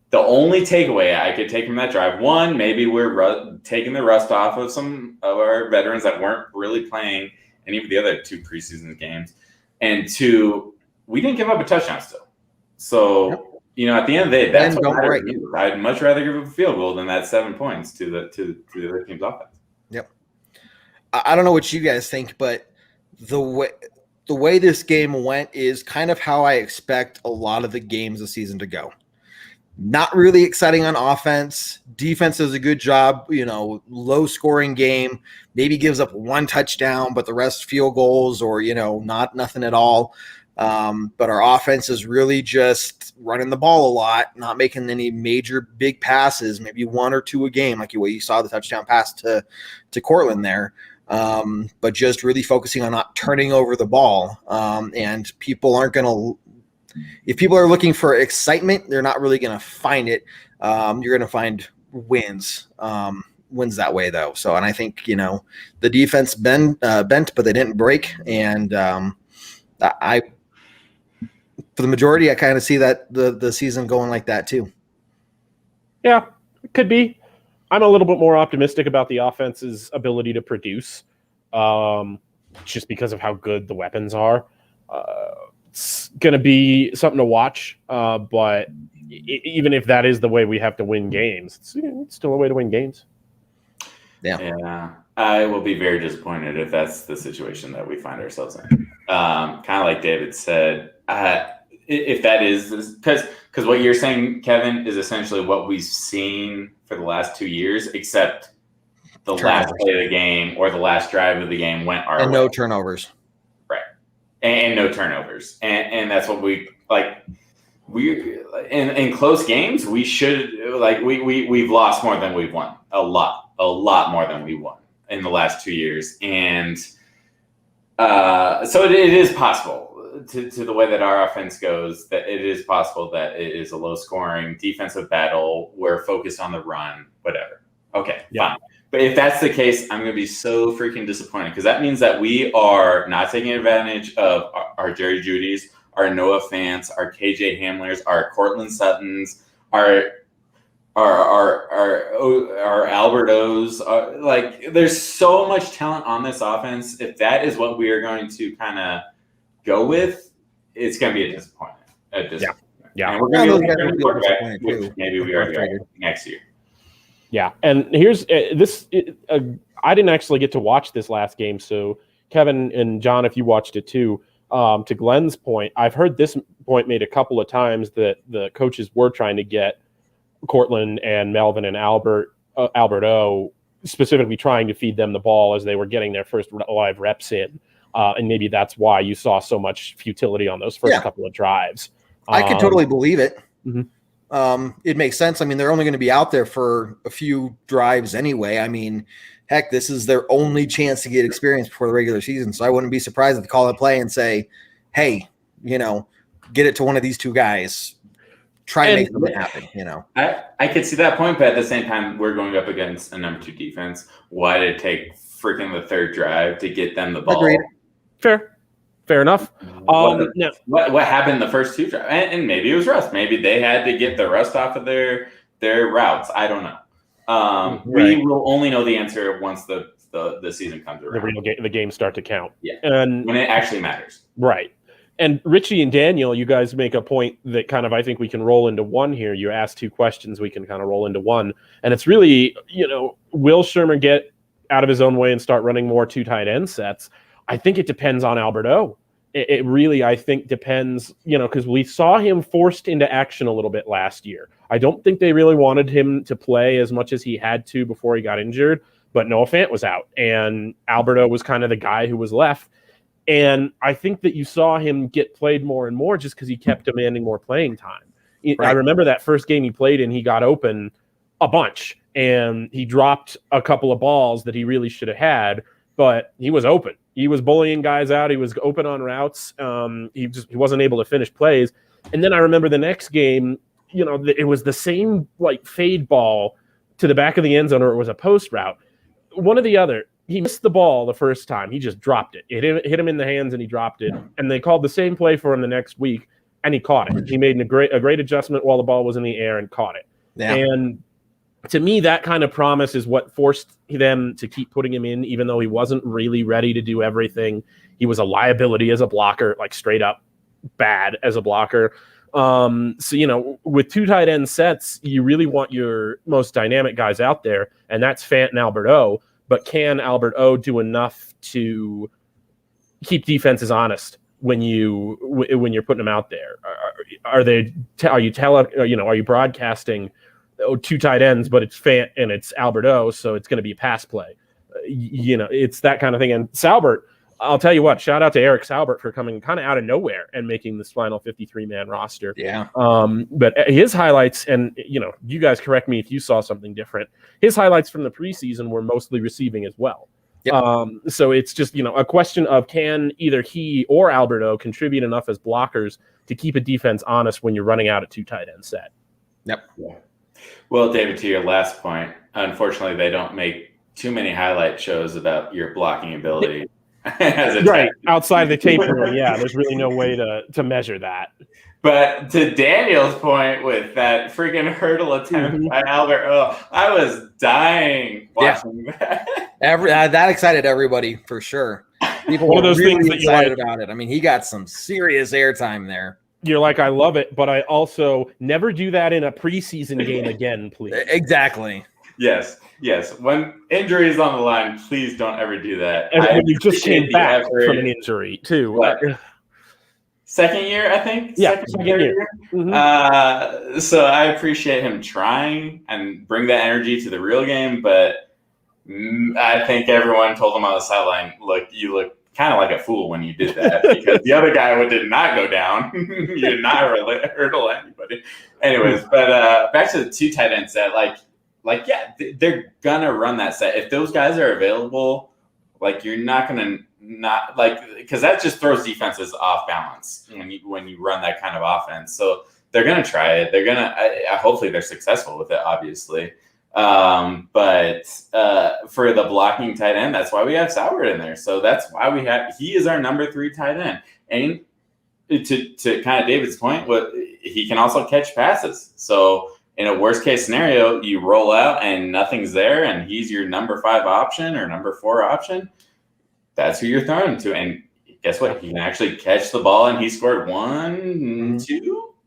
the only takeaway I could take from that drive, one, maybe we're taking the rust off of some of our veterans that weren't really playing any of the other 2 preseason games. And 2, we didn't give up a touchdown still. So, at the end of the day, that's what matters. I'd much rather give up a field goal than that 7 points to the other team's offense. Yep. I don't know what you guys think, but the way this game went is kind of how I expect a lot of the games this season to go. Not really exciting on offense. Defense does a good job, low scoring game, maybe gives up 1 touchdown, but the rest field goals or, nothing at all. But our offense is really just running the ball a lot, not making any major big passes, maybe 1 or 2 a game, like what you saw the touchdown pass to Cortland there. But just really focusing on not turning over the ball. And people aren't going to, if people are looking for excitement, they're not really going to find it. You're going to find wins that way though. So, and I think, the defense bent, but they didn't break. And, for the majority, I kind of see that the season going like that too. Yeah, it could be. I'm a little bit more optimistic about the offense's ability to produce, just because of how good the weapons are. It's going to be something to watch, but even if that is the way we have to win games, it's still a way to win games. Yeah. I will be very disappointed if that's the situation that we find ourselves in. Kind of like David said, if that is, because what you're saying, Kevin, is essentially what we've seen for the last 2 years, except the last play of the game or the last drive of the game went our way. And no turnovers. Right. And no turnovers. And that's what we like. We in close games, we should we've lost more than we've won. A lot more than we won in the last 2 years. And so it is possible to the way that our offense goes, that it is possible that it is a low scoring defensive battle. We're focused on the run, whatever. Okay, fine. But if that's the case, I'm going to be so freaking disappointed, because that means that we are not taking advantage of our Jerry Judys, our Noah Fants, our KJ Hamlers, our Cortland Suttons, our Albert O's. There's so much talent on this offense. If that is what we are going to kind of go with, it's going to be a disappointment. Yeah. And we're going to be quarterback, which maybe we already are next year. Yeah, and here's this. I didn't actually get to watch this last game, so Kevin and John, if you watched it too, to Glenn's point, I've heard this point made a couple of times that the coaches were trying to get Cortland and Melvin and Albert O, specifically trying to feed them the ball as they were getting their first live reps in. And maybe that's why you saw so much futility on those first couple of drives. I could totally believe it. Mm-hmm. It makes sense. I mean, they're only going to be out there for a few drives anyway. I mean, heck, this is their only chance to get experience before the regular season. So I wouldn't be surprised if they call a play and say, hey, get it to one of these 2 guys. Try and make something happen, I could see that point, but at the same time, we're going up against a number 2 defense. Why did it take freaking the 3rd drive to get them the ball? Agreed. Fair enough. What happened the first 2 drives? And maybe it was rust. Maybe they had to get the rust off of their routes. I don't know. Right. We will only know the answer once the season comes around. The games start to count. Yeah, and when it actually matters. Right. And Richie and Daniel, you guys make a point that kind of I think we can roll into one here. You asked 2 questions, we can kind of roll into one. And it's really, will Shermer get out of his own way and start running more 2 tight end sets? I think it depends on Albert O. It really, I think, depends, because we saw him forced into action a little bit last year. I don't think they really wanted him to play as much as he had to before he got injured, but Noah Fant was out, and Albert O was kind of the guy who was left. And I think that you saw him get played more and more just because he kept demanding more playing time. Right. I remember that first game he played in, he got open a bunch, and he dropped a couple of balls that he really should have had, but he was open. He was bullying guys out. He was open on routes. He wasn't able to finish plays. And then I remember the next game, it was the same fade ball to the back of the end zone, or it was a post route. One or the other. he missed the ball the first time. He just dropped it. It hit him in the hands, and he dropped it. And they called the same play for him the next week, and he caught it. He made a great adjustment while the ball was in the air and caught it. Yeah. And to me, that kind of promise is what forced them to keep putting him in, even though he wasn't really ready to do everything. He was a liability as a blocker, like straight up bad as a blocker. So, with 2 tight end sets, you really want your most dynamic guys out there, and that's Fant and Albert O. But can Albert O do enough to keep defenses honest when you're putting them out there? Are you broadcasting 2 tight ends, but it's Fant and it's Albert O, so it's going to be pass play? It's that kind of thing. And Salbert, I'll tell you what, shout out to Eric Salbert for coming kind of out of nowhere and making this final 53-man roster. Yeah. But his highlights, and you guys correct me if you saw something different. His highlights from the preseason were mostly receiving as well. Yep. So it's just a question of, can either he or Alberto contribute enough as blockers to keep a defense honest when you're running out a 2 tight end set. Yep. Yeah. Well, David, to your last point, unfortunately, they don't make too many highlight shows about your blocking ability. Right, outside the tape room, yeah, there's really no way to measure that. But to Daniel's point with that freaking hurdle attempt by Albert, I was dying watching that. That excited everybody for sure. People One of were those really things that you're excited about it. I mean, he got some serious airtime there. You're like, I love it, but I also never do that in a preseason game again, please. Exactly. Yes. When injury is on the line, please don't ever do that. And when you just came back from an injury, too. What? Second year, I think? Yeah, second year. Mm-hmm. So I appreciate him trying and bring that energy to the real game, but I think everyone told him on the sideline, look, you look kind of like a fool when you did that, because the other guy did not go down. You did not hurdle anybody. Anyways, but back to the 2 tight end set, yeah, they're gonna run that set. If those guys are available, you're not gonna because that just throws defenses off balance when you run that kind of offense. So they're gonna try it. They're gonna hopefully they're successful with it, obviously. But for the blocking tight end, that's why we have Sauer in there. So that's why he is our number 3 tight end. And to kind of David's point, he can also catch passes. So in a worst case scenario, you roll out and nothing's there, and he's your number 5 option or number 4 option. That's who you're throwing to. And guess what? He can actually catch the ball, and he scored 2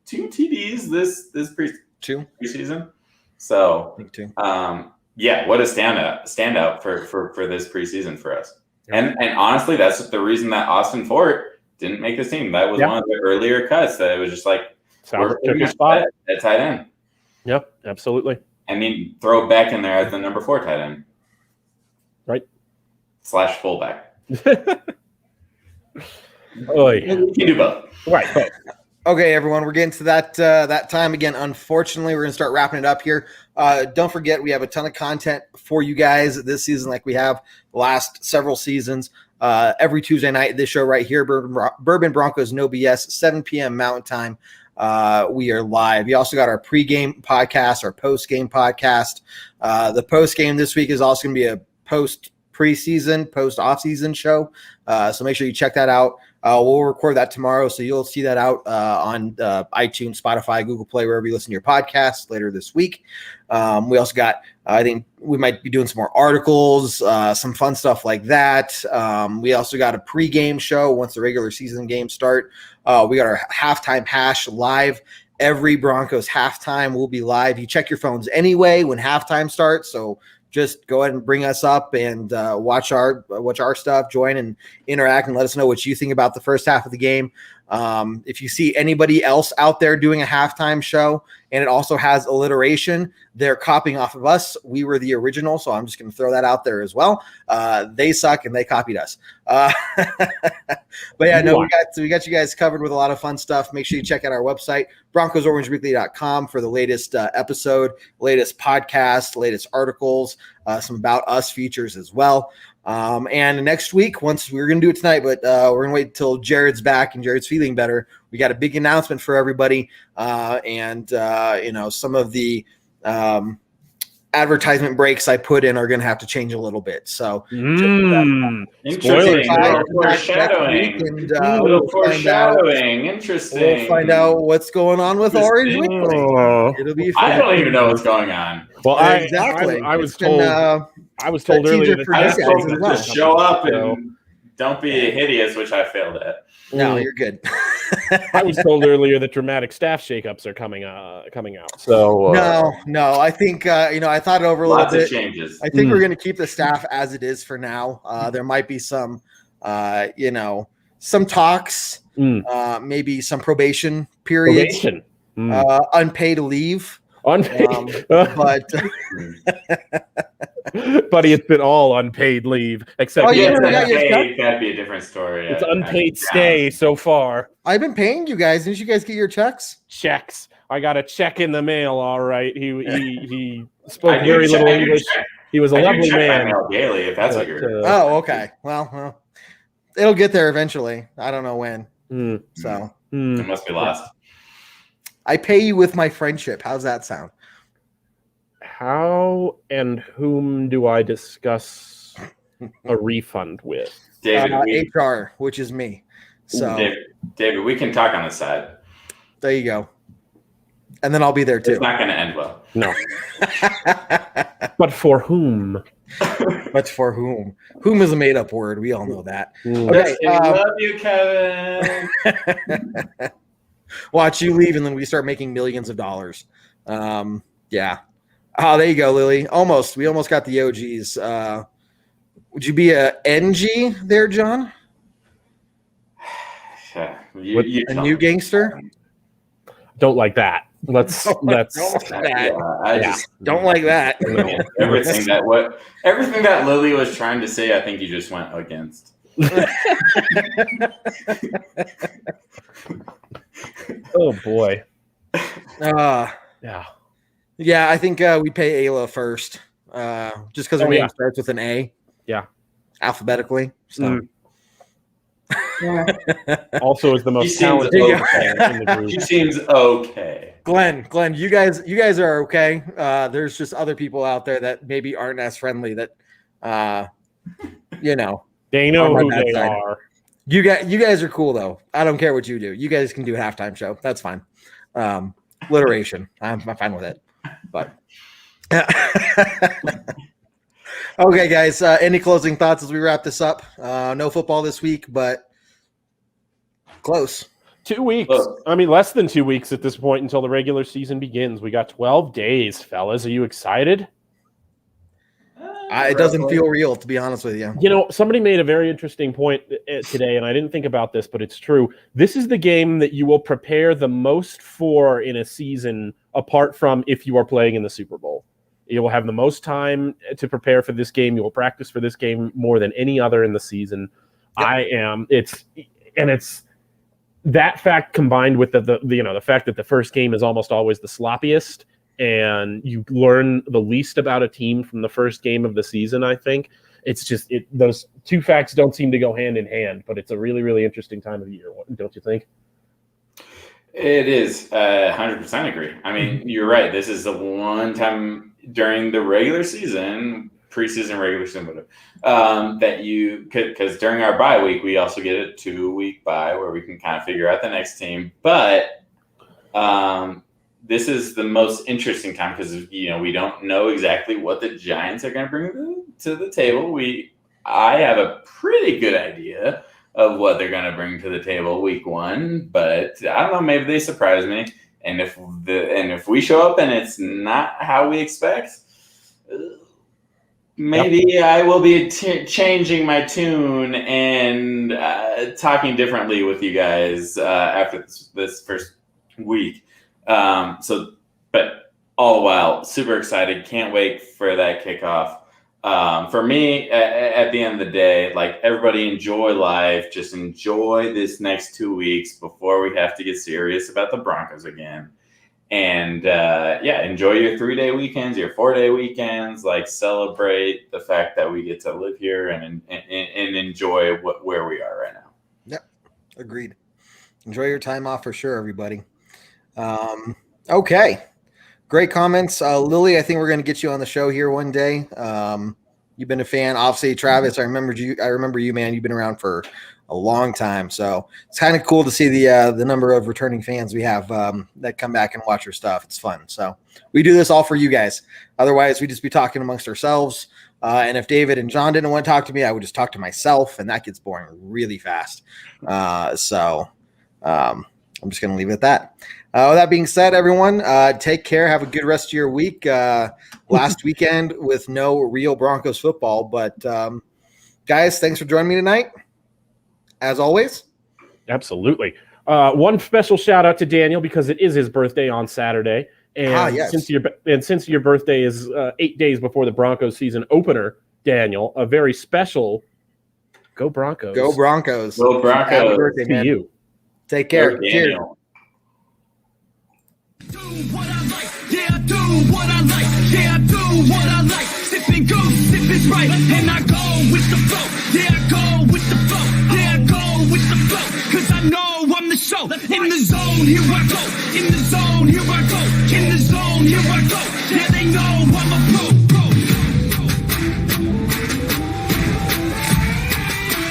TDs this preseason. So, I think 2. What a standout for this preseason for us. And honestly, that's the reason that Austin Fort didn't make this team. That was one of the earlier cuts that it was just Sauer took his spot at tight end. Yep, absolutely. And then throw back in there as the number 4 tight end. Right. / fullback. Oh, yeah. You can do both. Right. Both. Okay, everyone, we're getting to that time again. Unfortunately, we're going to start wrapping it up here. Don't forget, we have a ton of content for you guys this season, like we have the last several seasons. Every Tuesday night, this show right here, Bourbon Broncos No BS, 7 p.m. Mountain Time. We are live. We also got our pregame podcast, our postgame podcast. The postgame this week is also going to be a post-preseason, post-off-season show. So make sure you check that out. We'll record that tomorrow, so you'll see that out on iTunes, Spotify, Google Play, wherever you listen to your podcasts later this week. We also got, I think we might be doing some more articles, some fun stuff like that. We also got a pregame show once the regular season games start. We got our halftime hash live. Every Broncos halftime will be live. You check your phones anyway when halftime starts, so just go ahead and bring us up and watch our stuff, join and interact, and let us know what you think about the first half of the game. If you see anybody else out there doing a halftime show and it also has alliteration, they're copying off of us. We were the original, so I'm just going to throw that out there as well. They suck and they copied us. But yeah, no, we got you guys covered with a lot of fun stuff. Make sure you check out our website, BroncosOrangeWeekly.com, for the latest episode, latest podcast, latest articles, some About Us features as well. And next week, once we're going to do it tonight, but we're going to wait until Jared's back and Jared's feeling better. We got a big announcement for everybody. And some of the advertisement breaks I put in are going to have to change a little bit. So Interesting. Foreshadowing. Interesting. We'll find out what's going on with Orange Weekly. It'll be fun. I don't even know what's going on. Well, exactly. I was told earlier that I was told to just show up and don't be hideous, which I failed at. No, you're good. I was told earlier that dramatic staff shakeups are coming out. So no. I think I thought it over a little bit. Lots of changes. I think we're going to keep the staff as it is for now. There might be some, some talks, maybe some probation periods, unpaid leave. But buddy, it's been all unpaid leave except that'd be a different story. It's unpaid stay so far. I've been paying you guys. Didn't you guys get your checks? Checks. I got a check in the mail. All right. He spoke very little English. He was a lovely man. Daily, if that's what you're. Oh, okay. Well, it'll get there eventually. I don't know when. So it must be lost. I pay you with my friendship. How's that sound? How and whom do I discuss a refund with? David, HR, which is me. So, David, we can talk on the side. There you go. And then I'll be there too. It's not going to end well. No. But for whom? But for whom? Whom is a made-up word. We all know that. Okay. Love you, Kevin. Watch you leave, and then we start making millions of dollars. Yeah. Oh, there you go, Lily. Almost. We almost got the OGs. Would you be a NG there, John? A new gangster? Don't like that. Let's don't like that. Everything that Lily was trying to say, I think you just went against. Oh boy. Yeah, I think we pay Ayla first. Just because her name starts with an A. Yeah. Alphabetically. So. Also is the most talented in the group. She seems okay. Glenn, you guys are okay. There's just other people out there that maybe aren't as friendly that they know who they are. You guys are cool though. I don't care what you do. You guys can do a halftime show. That's fine. Alliteration. I'm fine with it. But okay, guys. Any closing thoughts as we wrap this up? No football this week, but close. 2 weeks. I mean, less than 2 weeks at this point until the regular season begins. We got 12 days, fellas. Are you excited? It doesn't feel real, to be honest with you. Somebody made a very interesting point today, and I didn't think about this, but it's true. This is the game that you will prepare the most for in a season, apart from if you are playing in the Super Bowl. You will have the most time to prepare for this game. You will practice for this game more than any other in the season. Yep. It's that fact combined with the fact that the first game is almost always the sloppiest, and you learn the least about a team from the first game of the season. I think it's just those two facts don't seem to go hand in hand, but it's a really, really interesting time of the year, don't you think? It is. 100% agree. I mean, you're right. This is the one time during the regular season, preseason, regular season, whatever, that you could, because during our bye week, we also get a 2-week bye where we can kind of figure out the next team. But this is the most interesting time because, we don't know exactly what the Giants are going to bring to the table. I have a pretty good idea of what they're going to bring to the table week one, but I don't know, maybe they surprise me. And if we show up and it's not how we expect, maybe I will be changing my tune and talking differently with you guys after this first week. But all the while, super excited. Can't wait for that kickoff. For me, at the end of the day, like, everybody enjoy life. Just enjoy this next 2 weeks before we have to get serious about the Broncos again. And enjoy your 3-day weekends, your 4-day weekends. Like, celebrate the fact that we get to live here and enjoy where we are right now. Yep, agreed. Enjoy your time off for sure, everybody. Okay. Great comments. Lily, I think we're going to get you on the show here one day. You've been a fan. Obviously, Travis, I remember you, man. You've been around for a long time. So it's kind of cool to see the number of returning fans we have that come back and watch our stuff. It's fun. So we do this all for you guys. Otherwise, we'd just be talking amongst ourselves. And if David and John didn't want to talk to me, I would just talk to myself, and that gets boring really fast. So I'm just going to leave it at that. With that being said, everyone, take care. Have a good rest of your week. Last weekend with no real Broncos football. But, guys, thanks for joining me tonight, as always. Absolutely. One special shout-out to Daniel because it is his birthday on Saturday. And yes. since your birthday is 8 days before the Broncos season opener, Daniel, a very special Go Broncos. Go Broncos. Go Broncos. Happy birthday, man. To you. Take care. Go Daniel. Do what I like, yeah, I do what I like, yeah, I do what I like. Sipping goose, if it's right, and I go with the flow, yeah, I go with the flow, yeah, I go with the flow, cause I know I'm the show, in the zone, here I go.